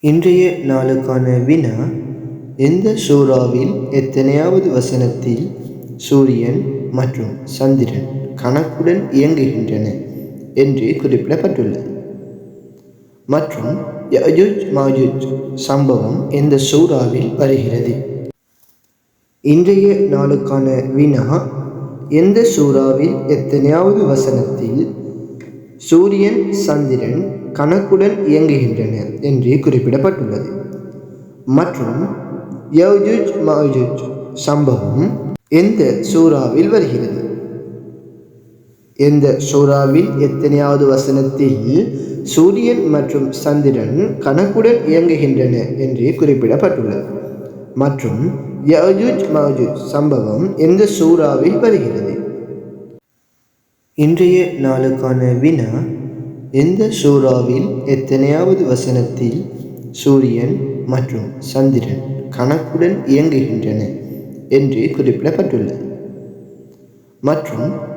இன்றைய நாளுக்கான வினா, எந்த சூறாவில் எத்தனையாவது வசனத்தில் சூரியன் மற்றும் சந்திரன் கணக்குடன் இயங்குகின்றன என்று குறிப்பிடப்பட்டுள்ளது. மற்றும் யஜூஜ் மாஜூஜ் சம்பவம் எந்த சூறாவில் வருகிறது? இன்றைய நாளுக்கான வினா, எந்த சூறாவில் எத்தனையாவது வசனத்தில் சூரியன் சந்திரன் கணக்குடன் இயங்குகின்றன என்று குறிப்பிடப்பட்டுள்ளது. மற்றும் யஜூஜ் மாஜூஜ் சம்பவம் எந்த சூறாவில் வருகிறது? எந்த சூறாவில் எத்தனையாவது வசனத்தில் சூரியன் மற்றும் சந்திரன் கணக்குடன் இயங்குகின்றன என்று குறிப்பிடப்பட்டுள்ளது. மற்றும் யஜூஜ் மாஜூஜ் சம்பவம் எந்த சூறாவில் வருகிறது? இன்றைய நாளுக்கான வினா, எந்த சூறாவில் எத்தனையாவது வசனத்தில் சூரியன் மற்றும் சந்திரன் கணக்குடன் இயங்குகின்றன என்று குறிப்பிடப்பட்டுள்ளது. மற்றும்